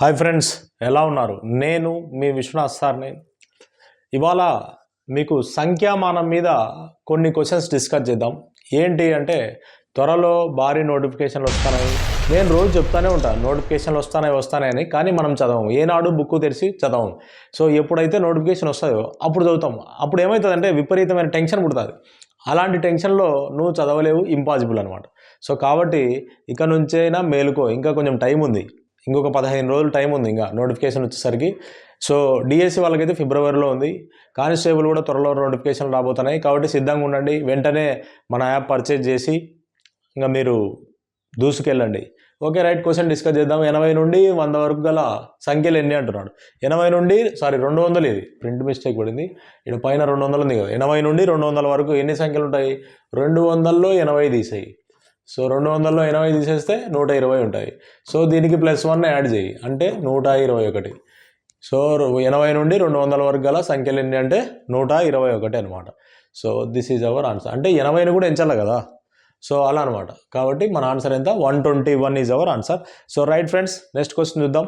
Hi friends, ఎలా ఉన్నారు? నేను మీ విశ్వనాథ్ సార్ని. ఇవాళ మీకు సంఖ్యామానం మీద కొన్ని క్వశ్చన్స్ డిస్కస్ చేద్దాం. ఏంటి అంటే, త్వరలో భారీ నోటిఫికేషన్లు వస్తున్నాయి. నేను రోజు చెప్తానే ఉంటాను, నోటిఫికేషన్లు వస్తాయని. కానీ మనం చదవము, ఏనాడు బుక్ తెరిచి చదవము. సో ఎప్పుడైతే నోటిఫికేషన్ వస్తాయో అప్పుడు చదువుతాం. అప్పుడు ఏమవుతుందంటే విపరీతమైన టెన్షన్ పుడుతుంది. అలాంటి టెన్షన్లో నువ్వు చదవలేవు, ఇంపాసిబుల్ అనమాట. సో కాబట్టి ఇక నుంచైనా మేలుకో, ఇంకా కొంచెం టైం ఉంది. ఇంకొక 15 రోజులు టైం ఉంది ఇంకా నోటిఫికేషన్ వచ్చేసరికి. సో డిఎస్సి వాళ్ళకైతే ఫిబ్రవరిలో ఉంది. కానిస్టేబుల్ కూడా త్వరలో నోటిఫికేషన్ రాబోతున్నాయి. కాబట్టి సిద్ధంగా ఉండండి. వెంటనే మన యాప్ పర్చేజ్ చేసి ఇంకా మీరు దూసుకెళ్ళండి. ఓకే రైట్, క్వశ్చన్ డిస్కస్ చేద్దాం. 80 నుండి 100 వరకు గల సంఖ్యలు ఎన్ని అంటున్నాడు. 80 నుండి 200, ఇది ప్రింట్ మిస్టేక్ పడింది. ఇక్కడ పైన 200 ఉంది కదా. 80 నుండి 200 వరకు ఎన్ని సంఖ్యలు ఉంటాయి? 200లో 80 తీసేయి. సో 200లో 80 తీసేస్తే 120 ఉంటాయి. సో దీనికి +1 యాడ్ చేయి, అంటే 121. సో 80 నుండి 200 వరకు గల సంఖ్యలు ఎన్ని అంటే 121 అనమాట. So this is our answer. అంటే 80ని కూడా ఎంచాలి కదా. సో అలా అనమాట. కాబట్టి మన ఆన్సర్ ఎంత? 121 is our answer. So right friends, next question చూద్దాం.